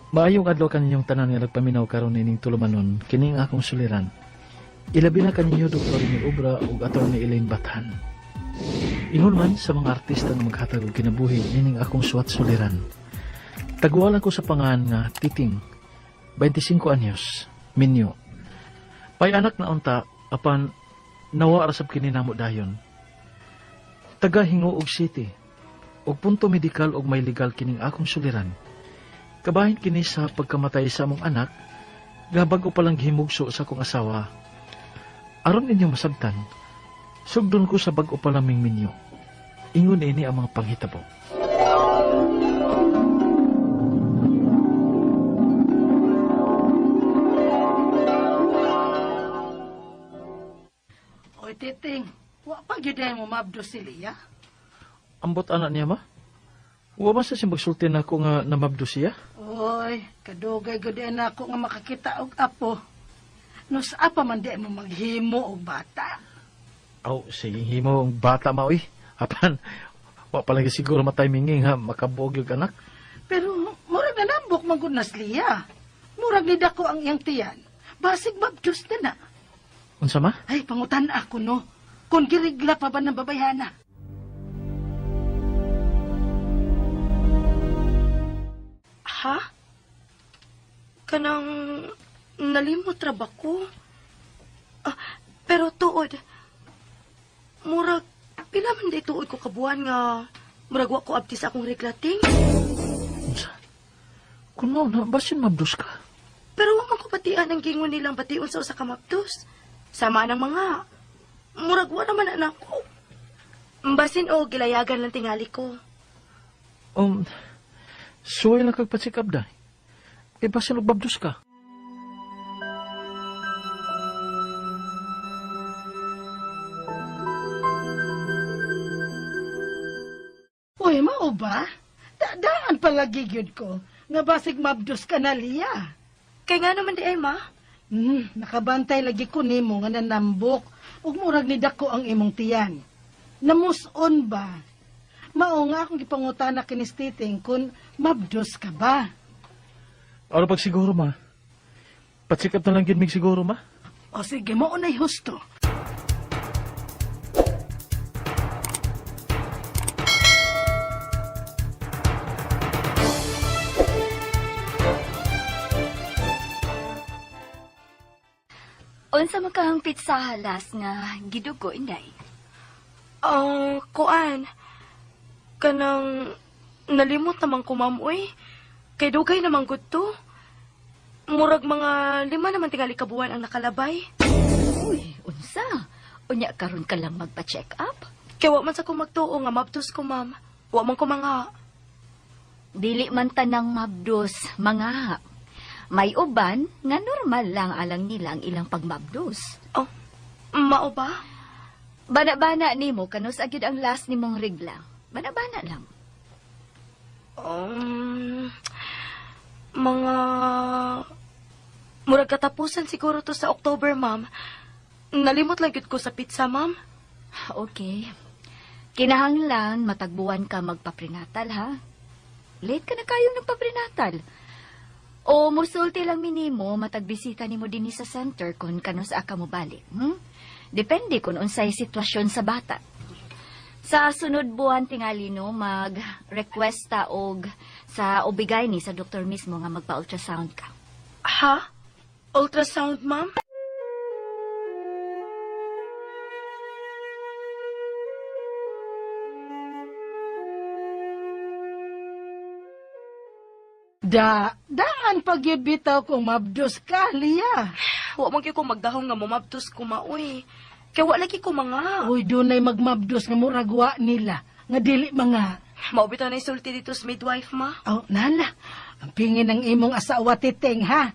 Maayong adlaw kaninyong tanan nga nagpaminaw karon ining tulumanon kining akong suliran. Ilabi na kaninyo Dr. ni Obra ug Atty. Elaine Bathan. Ingon man sa mga artista nga maghatag og kinabuhi ining akong suwat suliran. Tagwalan ko sa pangan nga Titing, 25 anyos, Minyo. Pay anak na unta apan nawa rasab kini namo dayon. Taga Hinguog City. Og punto medikal og may legal kining akong suliran. Kabahin kini sa pagkamatay sa among anak, nga bago palang gihimugso sa akong asawa. Aron ninyo masabtan, sugdon ko sa bago palaming minyo. Ingon ini ang mga panghitabo. Oy, Titing, wa pa gyud mo mabdo si Lia? Ambot anak niya, ma? Wa ba sa simbagsulti na ako nga namabdo siya? Oy, kadugay gud na ako nga makakita og apo. No sa apa man di mo maghimo og bata. Aw, sige himo ang bata ma, uy. Apan, wa palagi siguro matay-minging ha, makabuog yung anak. Pero murag na nambok man gud nas Lia. Murag ni dako ang iyang tiyan. Basig mabdos na na. Unsa ma? Ay, pangutan ako no. Kung girigla pa ba ng babayana? Ha? Kanang nalimot ra ba ko? Pero tuod, murag, pila man day tuod ko kabuan nga, murag wa ko abti sa akong reglating. Unsa? Kung mo na, basin mabdos ka? Pero wa man ko batian ang gingon nilang bation sa usa ka maptos. Sama ng mga, murag wa naman anak ko. Basin o gilayagan lang tingali ko. Suway lang kagpatsikap da. E basin og mabdos ka? Uy, mao ba? Daan palagi gyud ko. Nga basig mabdos ka na Lia. Kay nga naman di ay ma. Nakabantay lagi ko nimo nga nanambok. Ug murag ni dako ang imong tiyan. Namuson ba? Mao nga akong gipangutana kinis Titing kun mabdos ka ba? Ano pag siguro, ma? Patsikap na lang ginmig siguro, ma? O sige, mao na'y husto. Unsa man kang pizza halas nga gidugo inday? Kuan. Kanang nalimot naman ko, ma'am, uy. Kay dugay naman gud to. Murag mga 5 naman tingali kabuan ang nakalabay. Uy, unsa? Unya karon ka lang magpa-check up? Kay wa man sa ko magtuo nga mabtos ko, ma'am. Wa man ko mga... Dili man tanang mabdos, mga. May uban nga normal lang alang nila ang ilang pagmabdos. Oh, mao ba? Bana-bana nimo kanus agid ang last nimong regla. Bana-bana lang. Mga... Murag katapusan siguro to sa October, ma'am. Nalimot lang gid ko sa pizza, ma'am. Okay. Kinahanglan matagbuan ka magpaprenatal, ha? Late ka na kayong nagpaprenatal. O musulti lang minimo matagbisita nimo dinhi sa center kung kanus aka mo balik. Depende kung unsay sitwasyon sa bata. Sa sunod buwan tingali no mag-requesta og sa ubigay ni sa doktor mismo nga magpa-ultrasound ka. Ha? Ultrasound, ma'am? Daan pag yun bitaw kung mabdos ka, Lia. Wa man gyud ko magdahong nga momabtos ko, maoy. Kay wa lagi ko mga... Uy, dunay magmabdos nga muragwa nila. Nga dili mga... Maubitaw na isulti dito sa midwife, ma. Oh, nana. Ang pingi ng imong asawa Titing, ha?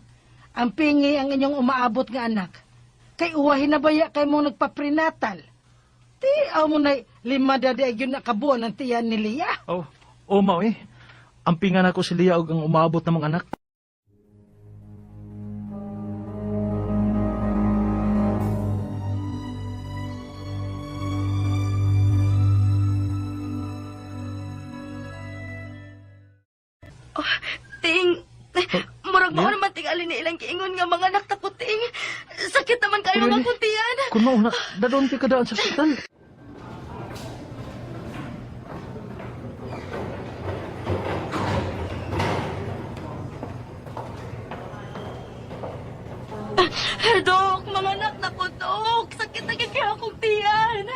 Ang pingi ang inyong umaabot nga anak. Kay uwahin na baya kay mong nagpaprenatal. Ti, mo na 5 dada yun nakabuan ng tiyan ni Lia. Oh, ma, eh. Ang pingan ako si Lia og ang umaabot namang anak. Ting, Mao naman tingali ni ilang kiingon nga mga anak takuting. Sakit naman kayo Really? mga kuntian. Kung mauna, dadon ka kadaan sa ospital. Dok, mga anak na ko, Dok. Sakit na kaya akong tiyan.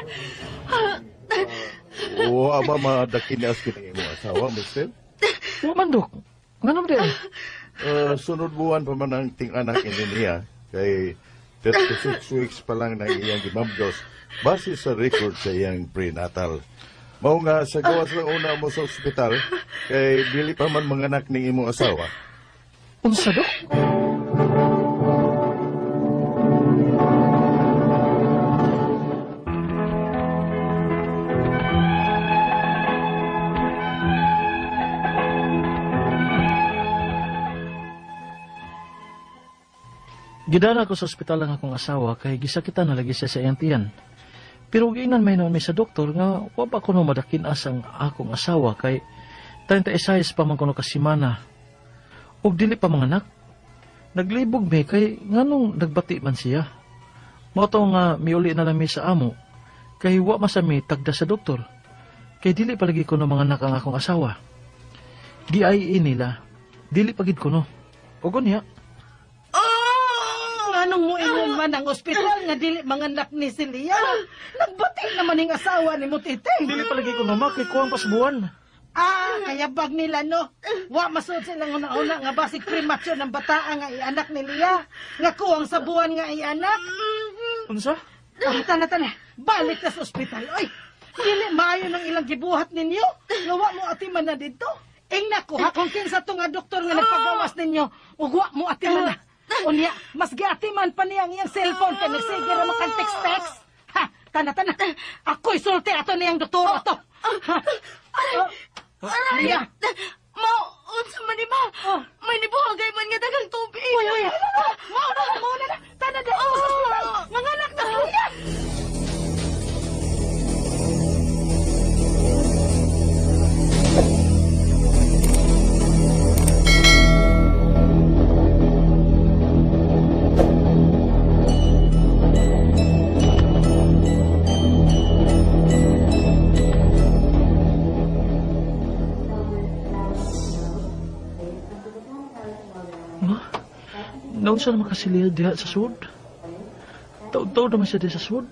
Oo, ama madakin niya askin ang imong asawa, mister. Waman, Dok. Nga naman din. Sunod buwan pa man ang ting-anak ini niya. Kay 36 weeks pa lang na iyang gimamdos base sa record sa iyang prenatal. Mao nga sa gawas lang una mo sa ospital kay dili pa man manganak ning imong asawa. Unsa, Dok? Gidala ko sa ospital ang akong asawa kay gisakitan na lagi siya sa iyang tiyan. Pero giingnan may naman sa doktor nga wa pa kuno madakin asang akong asawa kay 36 pa man kuno ka semana. Ug dili pa manganak. Naglibog me kay nganong nagbati man siya. Mao to nga miuli na lang mi sa amo kay wa masami tagda sa doktor. Kay dili palagi kuno manganak ang akong asawa. Gi-IE nila. Dili pagid kuno. Ugon niya. Anong mo ingon man ang ospital nga dili manganak ni Celia? Nagbati naman ning asawa ni mo, Titeng. Dili palagi kuno makikuang pasbuan. Kaya bag nila, no? Wa masud silang una-una nga basig premature ng bataa nga ianak ni Lia. Nga kuwang sa buwan nga ianak. Unsa? Tana. Balik na sa ospital. Oy, dili maayo ng ilang gibuhat ninyo. Nga wa mo atiman na dito. Ing nakuha kung kinsa to nga doktor nga nagpagawas ninyo. Ug wa mo atiman na. Unya, mas giatiman pa niya ang iyang cellphone kay nagsige ra makang text-text. Ha, tana. Ako'y sulti ato niyang doktor ato. Lia. Mao, unsa man ni ma? May nibuhagay man nga dagang tubig. Uy. Mao na. Tana da. Mga anak na Lia. Ma, naon siya naman kasi liya diha sa sud? Taon-taon naman siya diha sa sud?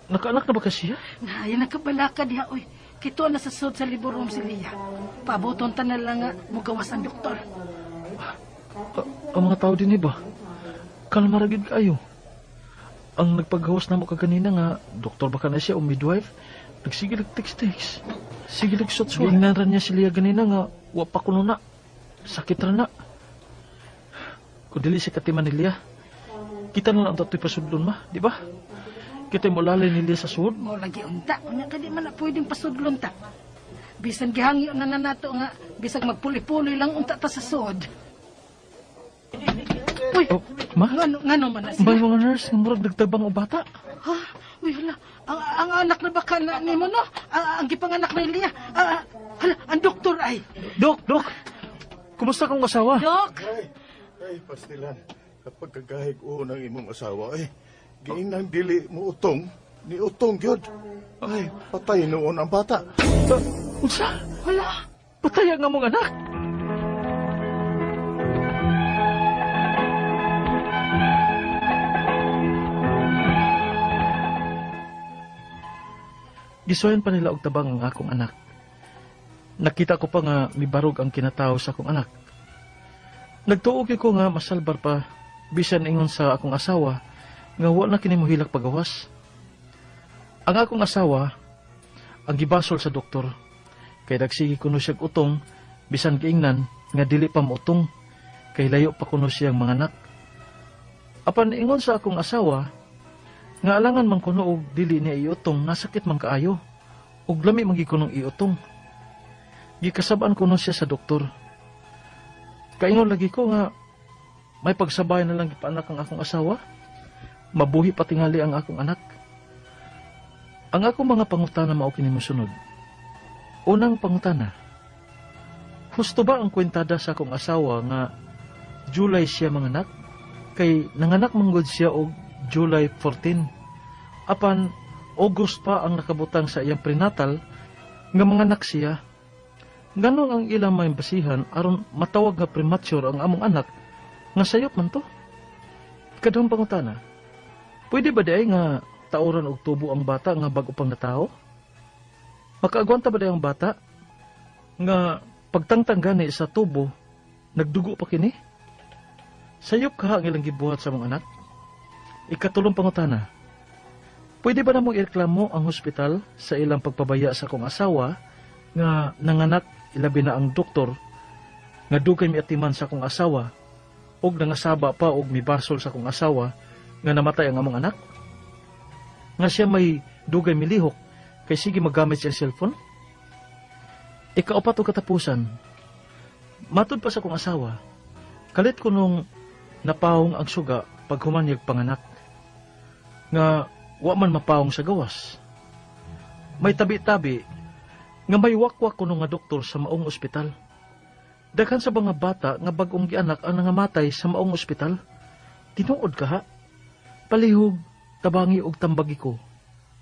Nakaanak na ba kasi siya? Ay, nakabalaka diha, oy. Kito na sa sud sa liburom si Lia. Pabuton ta na lang nga mugawas ang doktor. Ang mga tao din ba? Kalmaragid kayo. Ang nagpaghawas na mo kaganina nga, doktor baka na siya o midwife, nagsige text-text. Sige nagsot-sot. Giingnan ra niya si Lia ganina nga, wa pa kuno na. Sakit ra na. Kung dili siya katiman ni Lia, kita na lang ito'y pasudlon ma, di ba? Kita mo lalay ni Lia sa sud. Mo lagi unta, unya kadi man na pwedeng pasudlon ta. Bisan gihangyo na nato nga bisag magpuli-puli lang unta ta sa sud. Uy, Oh, ma? ngano man na May siya? mga nurse nga murag nagtabang o bata. Ha? Uy, hala. Ang anak na baka na ni mo, no? Ang gipanganak ni Lia. Hala, ang doktor ay. Dok! Kumusta kang asawa? Dok! Ay, pastilan. Kapag kagahig ng imong asawa, giingnan dili mo utong, ni utong gyud. Ay, patay noon ang bata. Unsa? Hala. Patay ang among anak. Gisuyan pa nila og tabang ang akong anak. Nakita ko pa nga mibarog ang kinatao sa akong anak. Nagtuog ko nga masalbar pa bisan ingon sa akong asawa nga wa na kini mohilak pagawas. Ang akong asawa ang gibasol sa doktor kay dagsigi kuno siyang utong bisan giingnan nga dili pa mautong kay layo pa kuno siyang mga anak. Apan ingon sa akong asawa nga alangan man kuno og dili niya iutong nasakit man kaayo ug lami man gikunong iutong. Gikasabaan kuno siya sa doktor. Kaingon lagi ko nga may pagsabay na lang gipaanak ang akong asawa. Mabuhi patingali ang akong anak. Ang akong mga pangutana mao kini mosunod. Unang pangutana. Husto ba ang kwentada sa akong asawa nga July siya manganak? Kay nanganak manggod siya og July 14. Apan August pa ang nakabutang sa iyang prenatal nga manganak siya. Ganon ang ilang may basihan aron matawag nga premature ang among anak nga sayop man to. Kadong pangutana, pwede ba di ay nga tauran og tubo ang bata nga bago pang natao? Makaagwanta ba di ang bata nga pagtangtang gani sa tubo, nagdugo pa kini? Sayop ka ang ilang gibuhat sa mga anak? Ikatulong pangutana, pwede ba na mong ireklamo ang hospital sa ilang pagpabaya sa akong asawa nga nanganak ilabi na ang doktor nga dugay miatiman sa akong asawa og nangasaba pa og mibasol sa akong asawa nga namatay ang among anak? Nga siya may dugay milihok kay sige maggamit siya cellphone? Ikaapat o katapusan, matod pa sa akong asawa, kalit ko nung napahong ang suga pag humanyag panganak, nga wa man mapahong sa gawas. May tabi-tabi, nga may wakwak ko nung nga doktor sa maong ospital. Daghan sa mga bata nga bagong gianak ang nangamatay sa maong ospital. Tinuod ka ha? Palihog, tabangi og tambagi ko.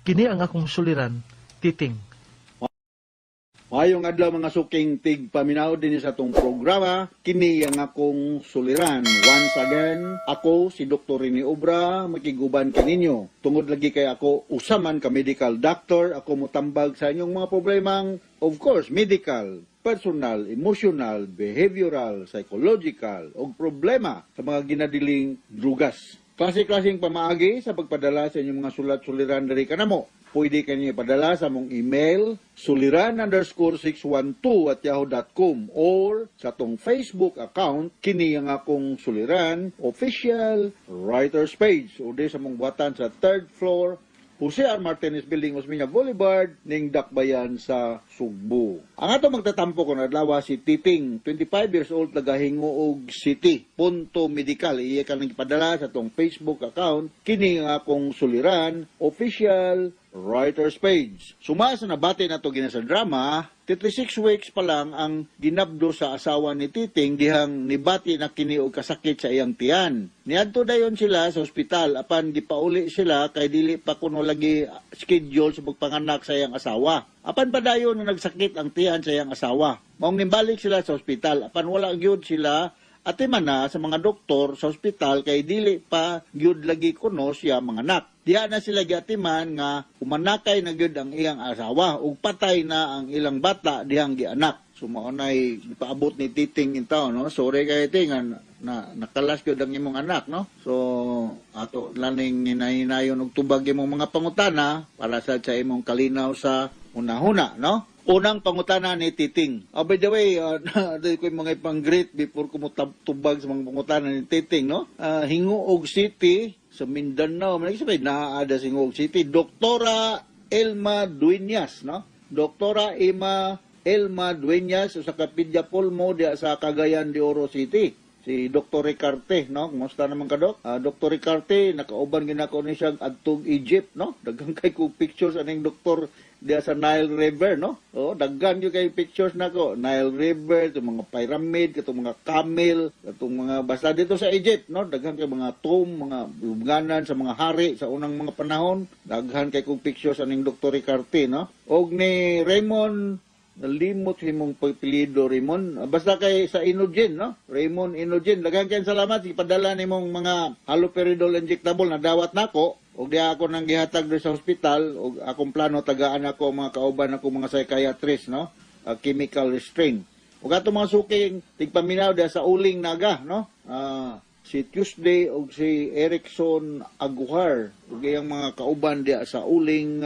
Kini ang akong suliran, Titing. Mayong adlaw mga suking tig paminaw din sa atong programa. Kini ang akong suliran. Once again, ako si Dr. Rene Obra, makiguban kaninyo. Tungod lagi kay ako usaman ka medical doctor, ako mutambag sa inyong mga problemang, of course, medical, personal, emotional, behavioral, psychological, o problema sa mga ginadiling drugas. Klase-klaseng pamaagi sa pagpadala sa inyong mga sulat-suliran dari kanamo. Pwede kanyo ipadala sa mong email suliran_612@yahoo.com or sa tong Facebook account kini ang akong suliran official writers page o di sa mong buhatan sa 3rd floor Jose R. Martinez Building, Osmeña Boulevard, ning Dakbayan sa Sugbo. Ang ato magtatampo ko na adlaw si Titing, 25 years old, nagahingo og City, Punto Medical. Iya ka nang ipadala sa tong Facebook account, kini nga akong suliran, official writer's page. Sumasa na bati na to gina sa drama, 36 weeks pa lang ang ginabdo sa asawa ni Titing dihang nibati na kini og kasakit sa iyang tiyan. Niadto dayon sila sa ospital apan gipauli sila kay dili pa kuno lagi schedule sa pagpanganak sa iyang asawa. Apan padayon na nagsakit ang tiyan sa iyang asawa. Maong nimbalik sila sa ospital apan wala gyud sila atiman na sa mga doktor sa ospital kay dili pa gyud lagi kuno siya manganak. Diya na sila giatiman nga umanakay na gyud ang iyang asawa ug patay na ang ilang bata dihang gianak. So mao nay ipaabot ni Titing in town, no? Sorry kay Titing na nakalas gyud ang imong anak, no? So ato laning hinahinayon og tubag imong mga pangutana para sa imong kalinaw sa una-huna, no? Unang pangutana ni Titing. Oh, by the way, dahil ko yung mga ipang-greet before ko tubag sa mga pangutana ni Titing, no? Hinguog City, sa Mindanao, sabay naada sa Hinguog City, Doktora Elma Dueñas, no? Doktora Elma Dueñas, sa Kapidya Polmo, sa Cagayan de Oro City. Si Dr. Ricarte, no? Kumusta naman ka, Dok? Dr. Ricarte, nakauban ginako ni siya adtong Egypt, no? Daghang kay ko pictures aning doktor diya sa Nile River, no? O, daghan yung kay pictures nako. Nile River, itong mga pyramid, itong mga camel, itong mga, basta dito sa Egypt, no? Daghan kay mga tomb, mga lubnganan sa mga hari sa unang mga panahon. Daghan kay kong pictures aning Dr. Ricarte, no? Og ni Raymond, nalimot himong pagpilido, Raymond. Basta kay sa Inogen, no? Raymond Inogen. Daghang kayong salamat. Ipadala nimong mga haloperidol injectable na dawat nako. Og di ako nang gihatag do sa hospital. Og akong plano, tagaan ako mga kauban ako mga psychiatrist, no? Chemical restraint. Og ato mga suking, tigpaminaw diya sa Uling Naga, no? Si Tuesday og si Erickson Aguhar. Og iyang mga kauban diya sa Uling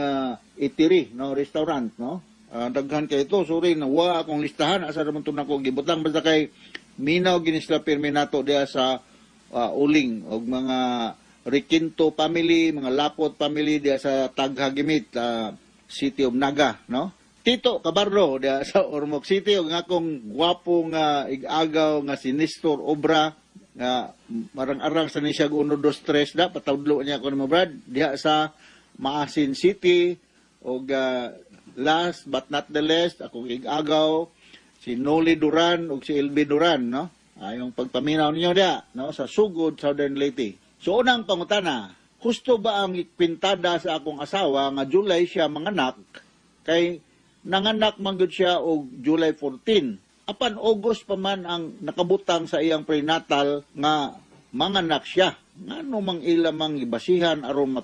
Eatery, no? Restaurant, no? Daghan kay ito, sorry, nawa akong listahan, asa naman ito na akong gibutang, basta kay minaw ginisla perminato diya sa Uling, o mga Riquinto family, mga Lapot family diya sa Taghagimit, City of Naga, no? Tito Cabarro diya sa Ormoc City, o nga akong gwapong igagaw nga si Nestor Obra, nga marang-arang sa niya 1, 2, 3 da, patawdlo niya ako naman Brad, diya sa Maasin City, o last but not the least, akong igagaw si Noli Duran ug si Elby Duran, no? Yung pagpaminaw ninyo dia, no, sa Sugod, Southern Leyte. So unang pangutana, husto ba ang ikwintada sa akong asawa nga July siya manganak kay nanganak man gyud siya og July 14. Apan August pa man ang nakabutang sa iyang prenatal nga manganak siya. Ngano mang ila mang ibasihan aron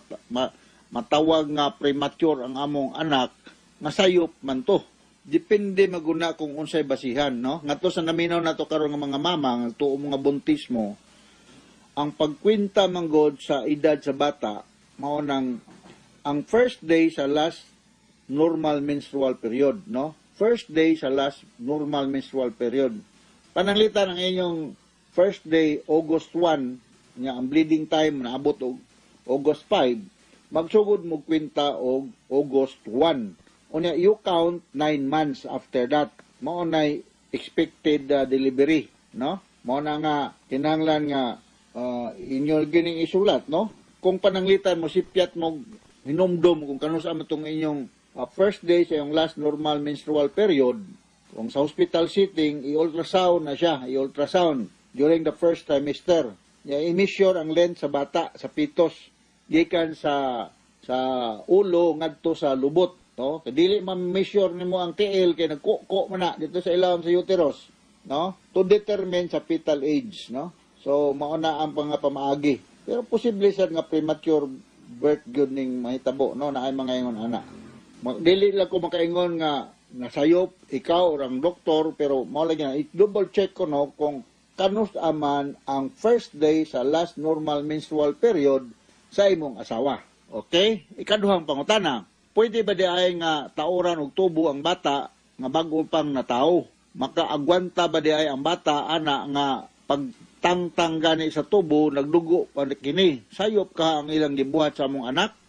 matawag nga premature ang among anak nga sayop man to. Depende maguna kung unsay basihan, no? Ngadto sa naminaw nato karon nga mga mama nga tuo mga buntis mo, ang pagkwenta manggod sa edad sa bata mao nang ang first day sa last normal menstrual period, no? First day sa last normal menstrual period. Pananglitan ang inyong first day August 1 nga ang bleeding time naabot og August 5, magsugod mo kwenta og August 1. Unya you count 9 months after that. Mao nay expected delivery, no? Mao na nga kinahanglan nga inyo gining isulat, no? Kung pananglitan mo sipyat mo hinumdum kung kanusa man tong inyong first day sa iyong last normal menstrual period, kung sa hospital setting i-ultrasound na siya, i-ultrasound during the first trimester. I-measure ang length sa bata, sa fetus, gikan sa ulo ngadto sa lubot, no? Dili ma-measure nimo ang tiil kay nagkuko man na dito sa ilawom sa uterus, no? To determine sa fetal age, no? So mao na ang pamaagi. Pero posible sad nga premature birth gyud ning mahitabo, no, na ay mga ingon ana. Dili lang ko makaingon nga nasayop ikaw orang doktor, pero mao lang yan, i-double check ko, no, kung kanus aman ang first day sa last normal menstrual period sa imong asawa. Okay? Ikaduhang pangutana, pwede ba di ay nga tauran og tubo ang bata nga bago pang natawo? Makaagwanta ba di ay ang bata ana nga pagtangtang gani sa tubo nagdugo pa kini? Sayop ka ang ilang gibuhat sa among anak?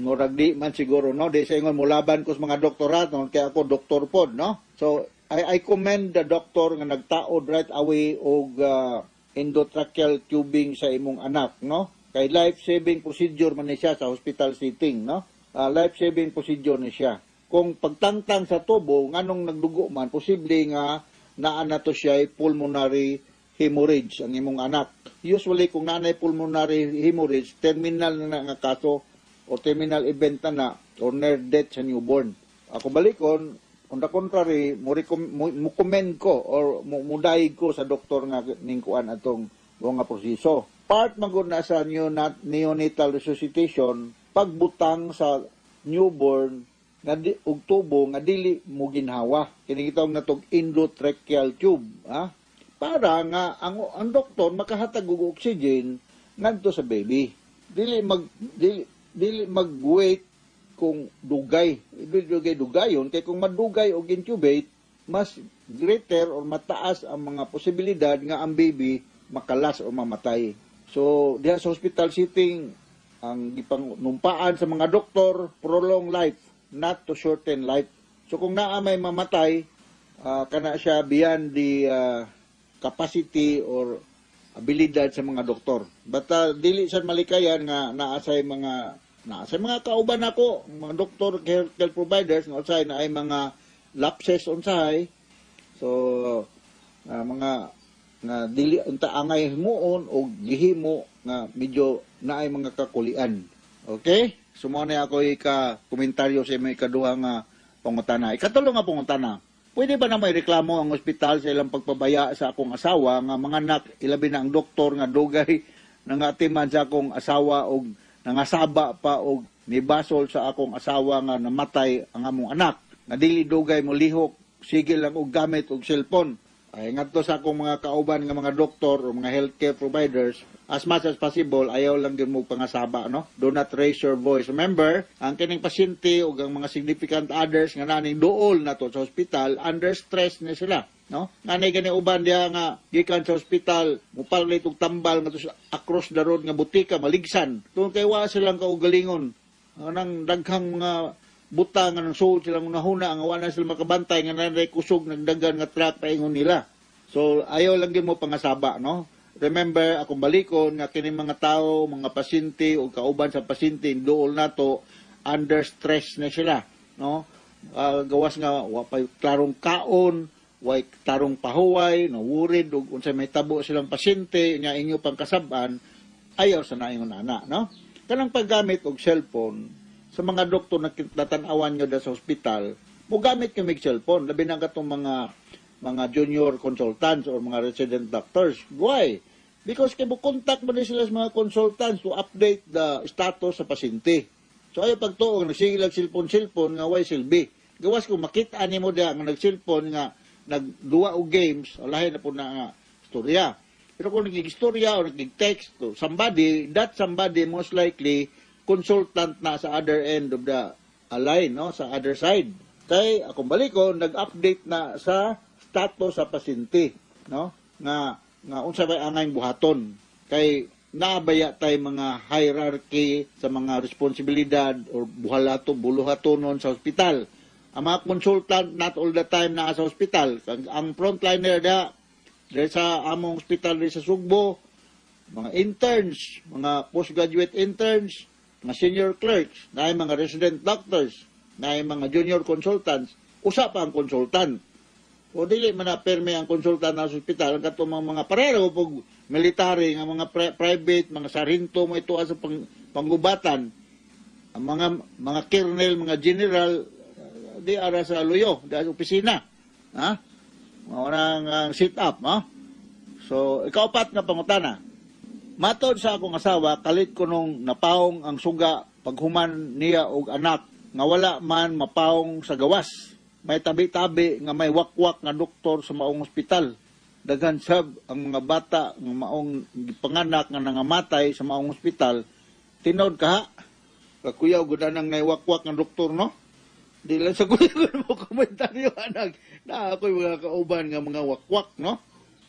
Murag di man siguro, no? Di sa ingon mo laban ko sa mga doktorat, no? Kaya ako doktor pod, no? So I commend the doctor nga nagtaod right away og endotracheal tubing sa imong anak, no? Kay life-saving procedure man ni siya sa hospital setting, no? Life-saving procedure ni siya. Kung pagtangtang sa tubo, nganong nagdugo man, posible nga naa na to siya pulmonary hemorrhage ang imong anak. Usually, kung naanay pulmonary hemorrhage, terminal na nga kaso o terminal event na or near death sa newborn. Ako balikon, on the contrary, mo commend ko or mudaig ko sa doktor nga ningkuan atong mga proseso. Part magud na sa neonatal resuscitation, pagbutang sa newborn nga og tubo nga dili mo ginhawa. Kini gitawag natong endotracheal tube, ha? Para nga ang doktor makahatag og oxygen ngadto sa baby. Dili mag-wait kung dugayon, kaya kung madugay o intubate, mas greater or mataas ang mga posibilidad nga ang baby makalas o mamatay. So, diha sa hospital setting, ang ipangumpaan sa mga doktor, prolong life, not to shorten life. So, kung naa may mamatay, kana siya beyond the capacity or abilidad sa mga doktor. But dili sa malikayan nga naasay mga kauban ako, mga doktor, health providers, unsay na ay mga lapses unsay. So, mga nga dili unta angay himuon o gihimo nga medyo naay mga kakulian. Okay? Sumo na ako komentaryo sa may ikaduha nga pangutana. Ikatulo nga pangutana. Pwede ba na may reklamo ang ospital sa ilang pagpabaya sa akong asawa nga mga anak, ilabi na ang doktor nga dugay nangatiman sa akong asawa og nangasaba pa og nibasol sa akong asawa nga namatay ang among anak. Nga dili dugay mo lihok, sige lang og gamit og cellphone. Ay ngadto sa akong mga kauban nga mga doktor o mga healthcare providers, as much as possible, ayaw lang din mo pangasaba, no? Do not raise your voice. Remember, ang kining pasyente o ang mga significant others nga naning duol na to sa hospital, under stress na sila, no? Nanay gani uban diha nga gikan sa hospital, mupalit og tambal nga to across the road nga butika maligsan. Tungod kay wa silang kaugalingon. Anang daghang mga buta nga nang suod silang nahuna nga wala sila makabantay nga nanay kusog nagdagan nga truck paingon nila. So ayaw lang gyud mo pangasaba, no? Remember, akong balikon nga kining mga tao, mga pasyente o kauban sa pasyente duol nato under stress na sila, no? Gawas nga wa pa klarong kaon, way tarong pahuway, no worried ug unsay may tabo silang pasyente nya inyo pang kasab-an, ayaw sa naingon ana, no? Kanang paggamit og cellphone sa mga doktor na natanawan nyo sa ospital, mo gamit kami cellphone, labi na katong mga junior consultants or mga resident doctors. Why? Because kay mo contact mo din sila sa mga consultants to update the status sa pasyente. So ayo pagtuog nagsigilag cellphone nga way silbi. Gawas kung makita nimo diha nga nag-cellphone nga nagduwa og games, lahi na po na nga istorya. Pero kung nag-istorya or nag-text to somebody, that somebody most likely consultant na sa other end of the line, no, sa other side. Kay akong balik ko nag-update na sa status sa pasyente, no, nga unsa bay angay buhaton. Kay naabaya tay mga hierarchy sa mga responsibilidad or buluhatonon sa ospital. Ang mga consultant not all the time na sa ospital. Ang frontliner da sa among ospital sa Sugbo, mga interns, mga postgraduate interns, mga senior clerks, na mga resident doctors, na mga junior consultants, usa pa ang consultant. O dili man na perme ang konsulta na sa ospital ang katong mga parero pag military nga mga private, mga sarhinto mo ito sa panggubatan. Ang mga colonel, mga general di ara sa luyo, di sa opisina. Ha? Mga sit up, no? So, ikaapat na pangutana. Matod sa akong asawa, kalit ko nung napaong ang suga paghuman niya og anak nga wala man mapaong sa gawas. May tabi-tabi nga may wakwak nga doktor sa maong ospital. Daghan sab ang mga bata nga maong panganak nga nangamatay sa maong ospital. Tinod ka, kakuyaw gudanang nay wakwak nga doktor, no? Di lang sa kuya mo komentaryo anak na ako'y mga kauban nga mga wakwak, no?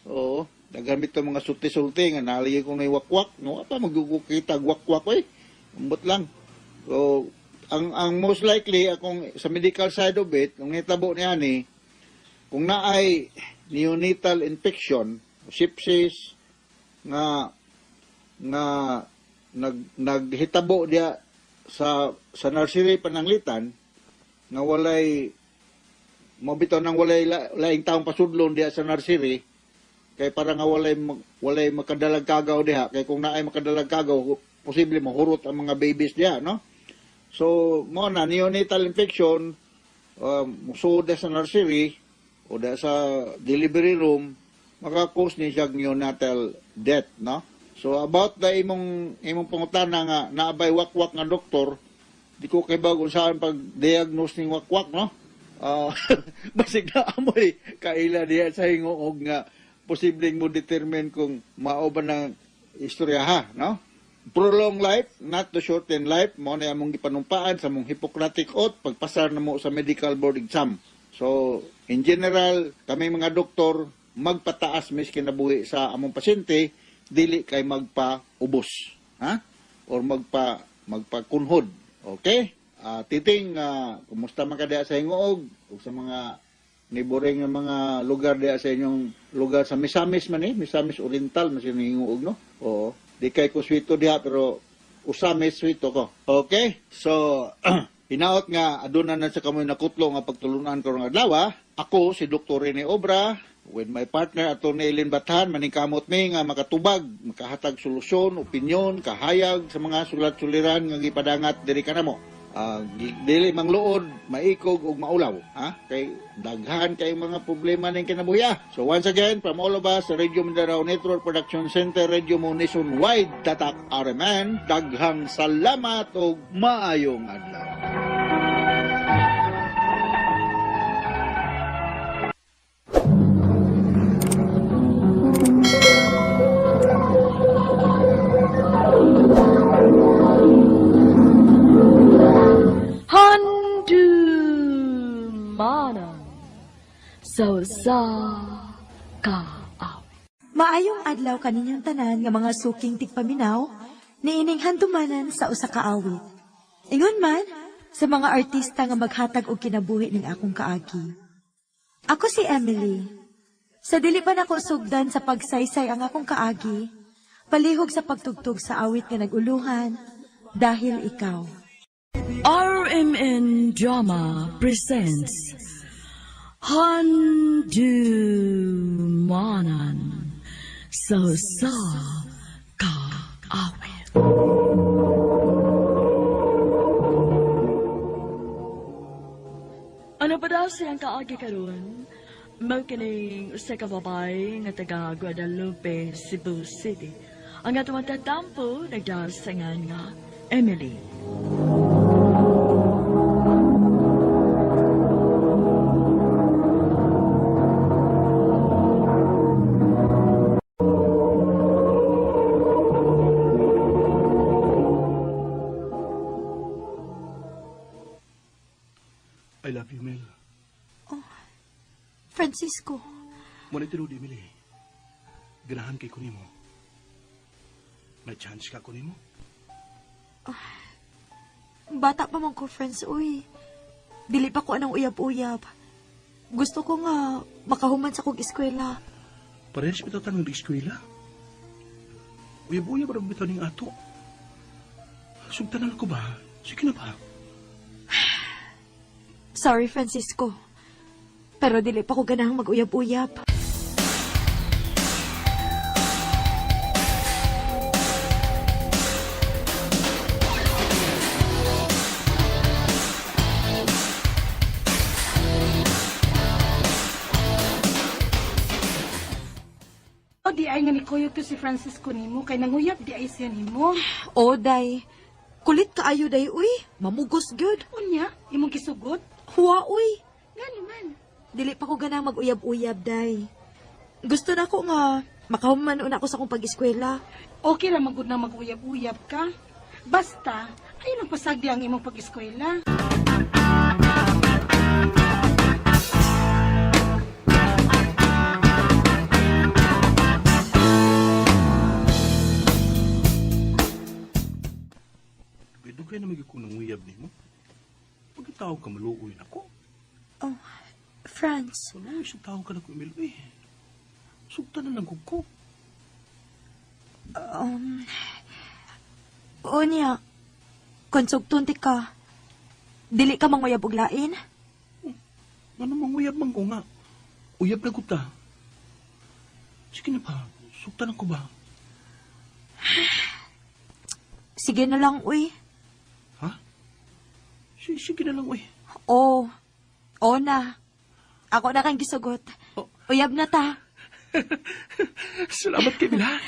Oo, nagamit ko mga sulti-sulti nga nalagay ko nay wakwak, no? Apa magkukita wakwak oy? Umbot lang. So, ang most likely akong sa medical side of it, kung nitabo niya ni, kung naay neonatal infection, sepsis nga naghitabo dia sa nursery pananglitan nga walay mabitaw nang walay laing taong pasudlon diha sa nursery kay para nga walay makadalag kagaw diha kay kung naay makadalag kagaw posible mahurot ang mga babies diha, no? So, mo na, neonatal infection, musuda sa nursery, o da sa delivery room, makakos ni siya neonatal death, no? So, about the imong pangutana nga, naabay wakwak nga doktor, di ko kay bago saan pag-diagnose ng wakwak, no? Basig na amoy, kaila diya sa hingoog nga, posibleng mo determine kung mao ba ng istorya ha, no? Prolong life, not to shorten life, mo na among gipanumpaan sa mong Hippocratic Oath pagpasar na mo sa medical board exam. So, in general, kami mga doktor, magpataas mis kinabuhi sa among pasyente, dili kay magpaubos, ha? Or magpakunhod. Okay? Titing, kumusta man ka diha sa hingoog, o sa mga neighboring nga mga lugar diha sa inyong lugar sa Misamis man Misamis Oriental, mas yung hingoog, no? Oo. Di kay ko swito diha pero usame swito ko. Okay? So, hinaot nga aduna na sa kamoy nakutlo nga pagtulunan ko nga adlaw. Ako si Dr. Rene Obra with my partner Atty. Eileen Bathan maningkamot mi nga makatubag, makahatag solusyon, opinyon, kahayag sa mga sulat-suliran nga gipadangat diri kanamo. Dili mangluod, maikog ug maulaw, ha? Kay daghan kay mga problema ning kinabuhi. So once again, from all of us sa Radio Mindanao Network Production Center, Radio Mo Nationwide, Tatak RMN, daghang salamat ug maayong adlaw. Sa kaaw. Maayong adlaw kaninyong tanan nga mga suking tigpaminaw, niining handumanan sa usa ka awit. Ingon man, sa mga artista nga maghatag og kinabuhi ning akong kaagi. Ako si Emily. Sa dili pa nako sugdan sa pagsaysay ang akong kaagi, palihog sa pagtugtog sa awit nga naguluhan, dahil ikaw. RMN Drama presents Handumanan sa kaawit. Ano pa daw siyang kaagi karon? Magkining sa kababay nga taga Guadalupe, Cebu City. Ang atong tatampo nagdasangan nga Emily. I love you, Mel. Francisco, Muna tinuod, Emily. Ganahan kay kunimo. May chance ka kunimo? bata pa man ko, friends, uy. Dili pa ko anong uyab-uyab. Gusto ko nga makahuman sa kong eskwela. Parehas bitaw tanong di eskwela. Uya-buya ba bitaw ning ato? Sugtanan ko ba? Sige na ba? Sorry, Francisco. Pero dili pa ko ganahang mag-uyab-uyab. O di ay nga ni Kuya to si Francisco nimo kay nanguyab di ay siya nimo. O, day. Kulit kaayo, day, uy. Mamugos, good. Unya, imong gisugot? Huwa, uy. Nga naman. Dili pa ko ganahang mag-uyab-uyab, day. Gusto na ko nga makahuman una ako sa kong pag-eskwela. Okay ra magud na mag-uyab-uyab ka. Basta, ay pasagdi ang imong pag-eskwela. Pwede kaya na magiging nanguyab ni mo? Pagkatawag ka maluoy na ko. Oh, Franz. Maluoy sa tawag ka na ko, Emily. Sugta na lang ko. Unya, kung sugtunti ka, dili ka mang uyab og lain? Ano mang uyab man ko nga? Uyab na ko ta. Sige na pa, sugta na ko ba? Sige na lang, uy. Ha? Sige na lang, uy. Oo. Oo na. Ako na kang gisugot. Oh. Uyab na ta. Salamat kay Mila.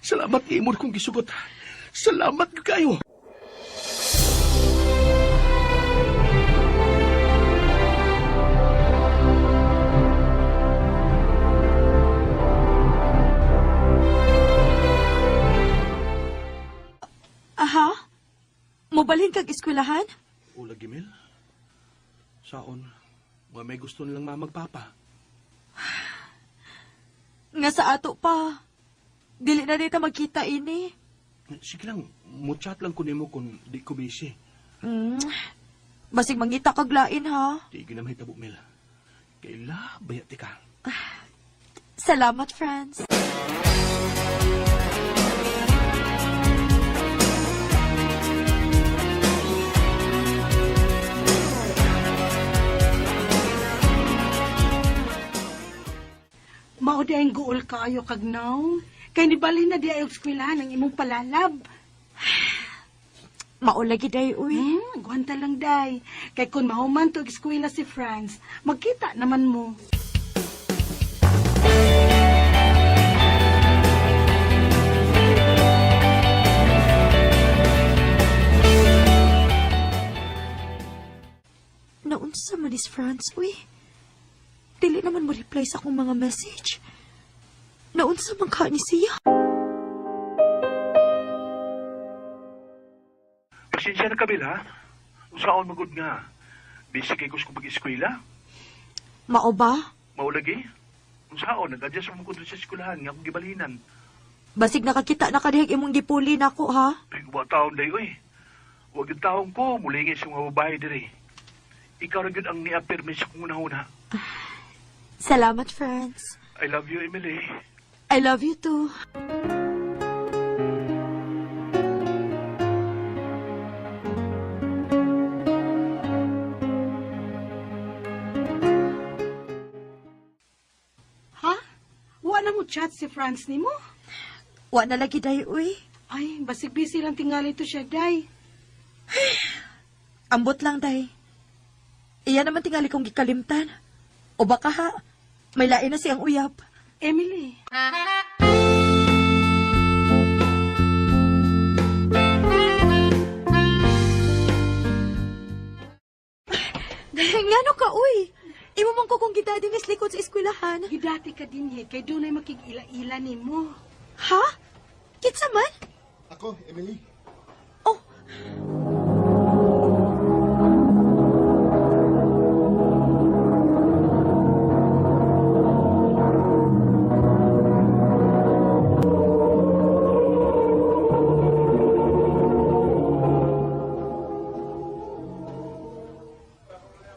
Salamat kay imod kong gisugot. Salamat kayo. Aha? Mobalhin kag eskwelahan? Ula, Gimel. Saon, may gusto nilang mamagpapa. Nga sa ato pa. Dili na dito magkita ini. Sige lang, mo-chat lang ko nimo kung di ko busy. Basig mangita kag lain, ha? Di ginamay tabo, Mel. Kaila, bayat ka. Salamat, Franz. Mao di ay guol kaayo kag now. Kay nibali na di ay eskwelahan ang imong palalab. Maulagi day, uy. Guwanta lang day. Kay kun mahuman to og eskwela si Franz, magkita naman mo. Naunsa man is Franz, uy. Dili naman mo reply sa akong mga message. Naunsa man ka ni siya. Pasensya na kabil, ha? Usaon magod nga. Busy kay kus ko pag-eskwela. Mao ba? Maulagi. Usaon, nag-adjust mo ko doon sa eskwelahan nga akong gibalinan. Basig nakakita na kadihig imong gipuli nako, ha? Ay, wag taon day, oy. Wag yung taong ko, mulingi sa mga babae diri. Ikaw rin yun ang ni-affirm sa kong una-una. Salamat, Franz. I love you, Emily. I love you too. chat si Franz ni mo? Wa na lagi day, uy. Ay, basig busy lang tingali to siya, day. Ambot lang, day. Iya naman tingali kong gikalimtan. O baka ha, may lain na siyang uyab. Emily. Ngano ka, uy? Imo man ko kung gidadingis likod sa eskwelahan. Gidati ka din, kay dunay makig-ila-ila ni mo. Ha? Kitsa man? Ako, Emily. Oh,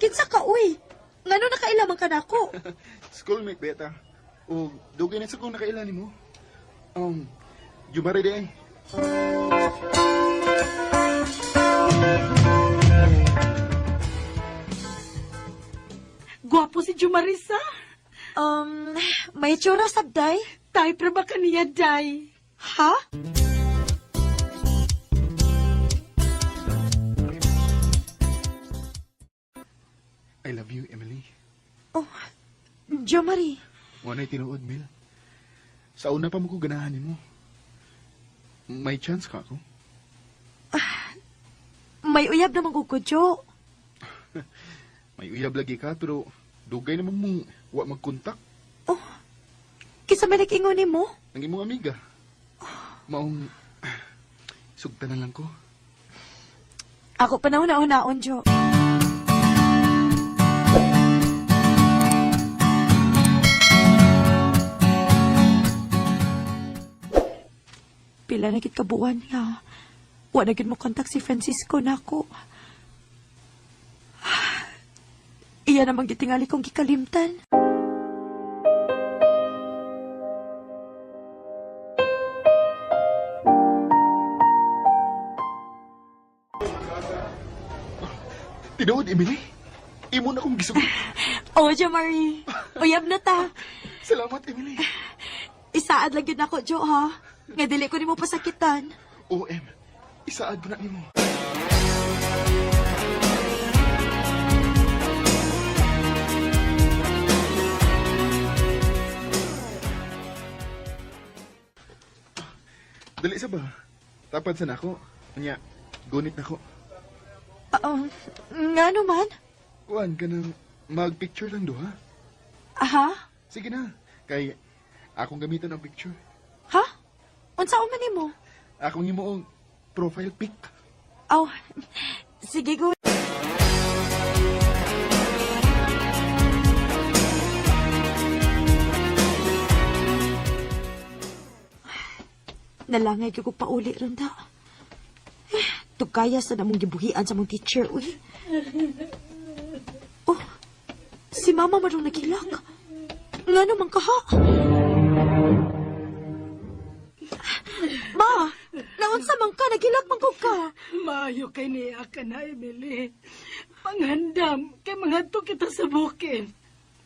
kitsa ka, uy? Ngano nakailamang ka nako? Schoolmate, beta. O, dugay na sa kong nakailan mo. Jumari din. Gwapo si Jumarisa. May tsura sabday? Tay, pra ba kaniya, day? Ha? I love you, Emily. Oh, Jo Marie. Wanay tinuod, Mel. Sa una pa mo ko ganahan mo. May chance ka ako. May uyab naman ko, Jo. May uyab lagi ka, pero dugay naman mong wa magkontak. Oh, kisa may nag-ingon ni mo? Nang imong amiga. Maong sugta na lang ko. Ako pa nauna-unaon, Jo. Pila na gid kabuan niya. Wa na gid mo kontak si Francisco nako. Iya namang gitingali kong gikalimtan. Tinuod, Emily. Imo na kong gisugot. Oh, Jo Marie. Uyab na ta. Salamat, Emily. Isaad lang yun ako, Jo, ha? Nga dili ko ni mo pasakitan. OM, isaad ko na nimo. Dali sa ba? Tapad sa nako. Anya, gunit nako. Nga naman? Kuan ka nang mag-picture lang do, ha? Aha? Sige na. Kay akong gamitan ang picture. Ha? Unsa man nimo? Akong imo profile pic. Oh, sige go. Nalangay ko pauli ron da. Tugkaya sa namong gibuhian sa mong teacher, uy. Oh, si mama marong naghilak. Nga naman ka, ha? Ma, naunsa man ka, naghilak man ko ka. Maayo kay niya ka na, Emily. Panghandam, kay manghanto kita sa bukid.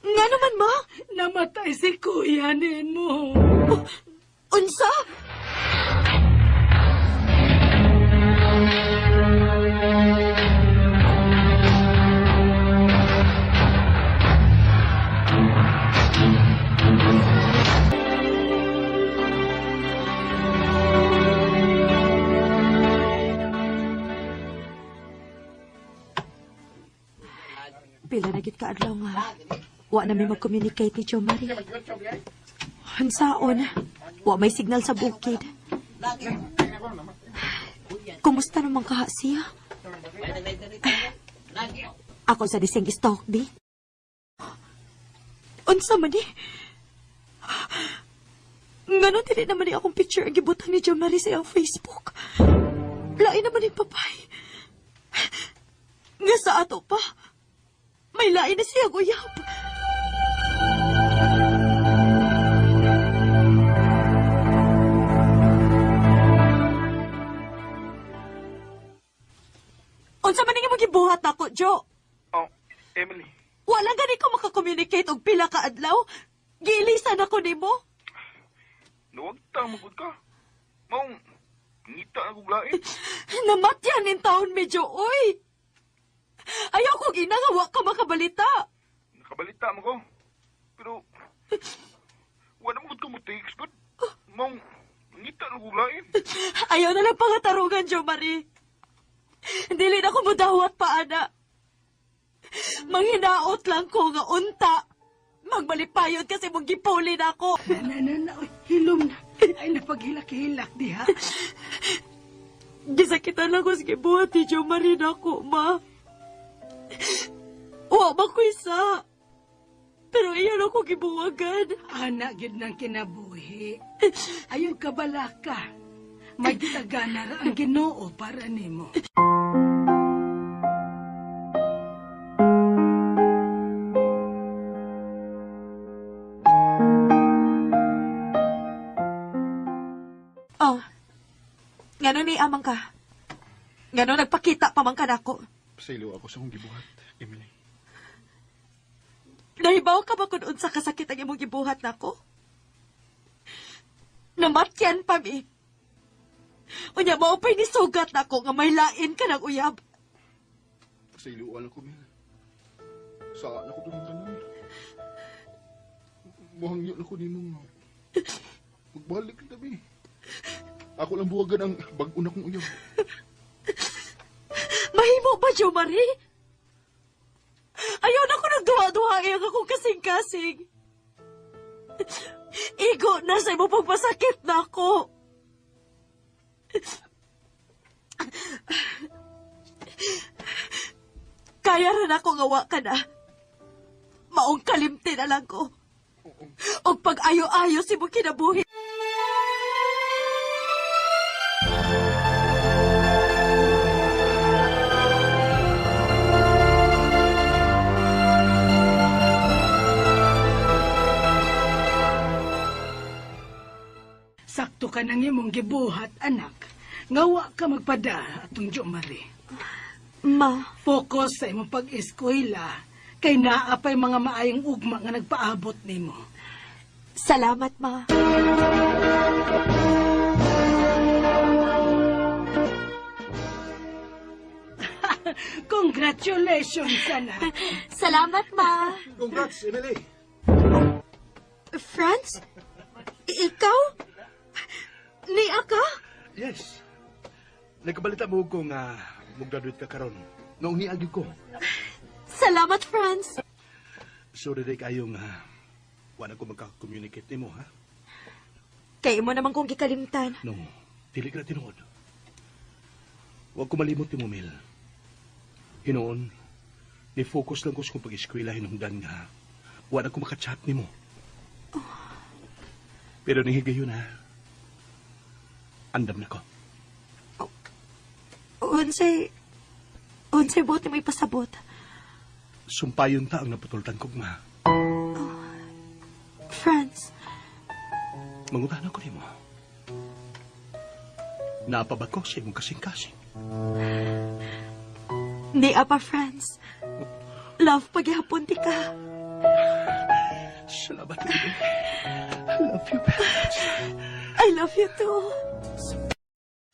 Nga naman, ma? Namatay si kuya mo. Oh, unsa? Pila na gid ka adlaw nga. Wa na may mag-communicate ni Jo Marie. Hansaon, wa may signal sa bukid. Kumusta naman ka siya? Ako sa diseng stalk di. Unsa man ni? Ngano dili naman ni akong picture ang gibutan ni Jo Marie sa iyang Facebook. Lain naman ni papay. Nga sa ato pa. May lain na siya, guyab. Unsa man nga magibuhat nako, Jo? Oh, Emily. Wala gani ko makakommunicate og pila ka adlaw. Giilisan ako nimo. lang magod ka. Maong, ngita na kong lain. Namatyan nin taon medyo, oy! Ayaw ko ginagawa ka makabalita. Nakabalita mo ko. Pero, wala mo ka mo takes, but, maong, ngita na kong lain. Ayaw na lang pangatarungan, Jo Marie. Dili na ko mudawat pa, ana. Manghinaot lang ko nga unta. Magmalipayod kasi mong gipulin ako. Oy, hilom na. Ay, napaghilak-hilak di ha. Gisakitan lang ko sa gibuhat ni Jo Marie na ako, ma. Wa ba ko isa? Pero iyan ako gibuwagan. Anak yun ng kinabuhi. Ayaw ka bala ka. May gitagana ra ang Ginoo para nimo. Oh, ngano ni amang ka? Ngano nagpakita pa man ka nako? Pasaylo ako sa akong gibuhat, Emily. Nahibaw ka ba kung unsa kasakit ang imong gibuhat nako? Namatyan pa mi. Unya mao pa'y nisugat nako nga may lain ka ng uyab. Pasayloan ako, Mel. Saan ako doon tanan? Muhangyo na ko ni mong magbalik na tabi. Ako lang buwagan ang bag-una kong uyab. Mahimo ba, Jo Marie? Ayaw na ko nagduha-duha iyang akong kasing-kasing. Igo na sa imo pagpasakit na ako. Kaya rin ako ngawa ka na. Maong kalimti na lang ko. O pag-ayo-ayo si mo kinabuhi. Sakto ka nang imong gibuhat, anak. Ngawa ka magpada atong Jo Marie. Ma, Focus sa imong pag-eskwela. Kay naa pa'y mga maayong ugma nga nagpaabot nimo. salamat, ma. Congratulations, anak. Salamat, ma. Congrats, Emily! Franz? Ikaw? Niya ka? Yes. Nagkabalita mo ko nga mag-graduate ka karon. Noong niagyo ko. Salamat, Franz. Sorry rin kayo nga wala ko magka-communicate ni mo, ha? Kaya mo naman kong gikalimtan. No, dili ka na tinuod. Huwag ko malimot ni mo, Mel. Hinoon, ni-focus lang ko sa kong pag-eskwela hinungdan nga wala ko makachat ni mo. Pero nahigayon na, andam na ko. Unsay buti may pasabot. Sumpayon ta ang naputultan ko nga. Franz, Mangutahan ko ni mo. Napabag ko sa imong kasing-kasing. di apa, Franz. Love paghihapon ti ka. Salamat, Emily. I love you very much. I love you too.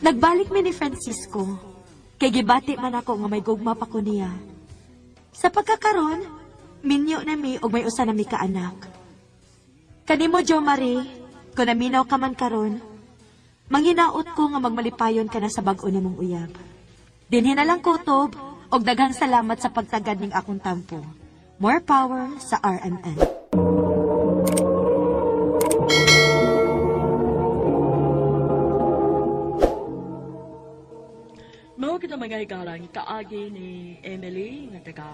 Nagbalik mi ni Francisco. Kay gibati man ako nga may gugma pa ko niya. Sa pagkakaron, minyo na mi og may usa na mi ka anak. Kanimo, Jo Marie, kung naminaw ka man karon, manginaot ko nga magmalipayon ka na sa bag-o nimong uyab. Dinhi na lang kutob og daghang salamat sa pagtagad ning akong tampo. More power sa RMN. Mao kita mga ikalang kaagi ni Emily nga taga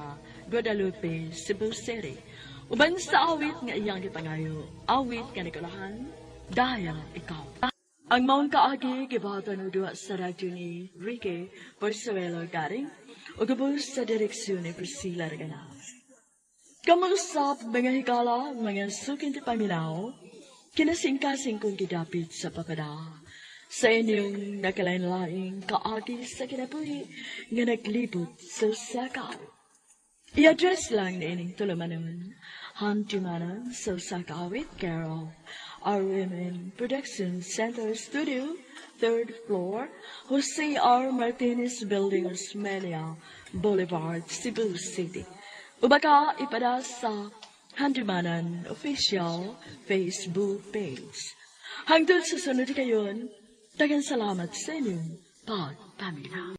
Guadalupe, Cebu City. Uban sa awit nga iyang gipangayo, awit nga nikalahan, daya ikaw. Ang maong kaagi gibato no duwa sa radyo ni Ricky Porzuelo Garing o gabos sa direksyon ni Priscilla Regalas. Kamusap mga hikala, mga sukin ti paminaw, kinasing-kasing kong gidapit sa papada. Sa inyong nakalain-laing kaagi sa kinabuhi nga naglibot sa sakaw. I-address lang na ining tulumanon, hantimanan sa sakawit Carol RMN Production Center Studio, 3rd floor, Jose R. Martinez Building, Osmeña Boulevard, Cebu City. Ubaka ipada sa Handumanan Official Facebook page. Hangtod sa sunod kayon, daghang salamat sa inyong pagpaminaw.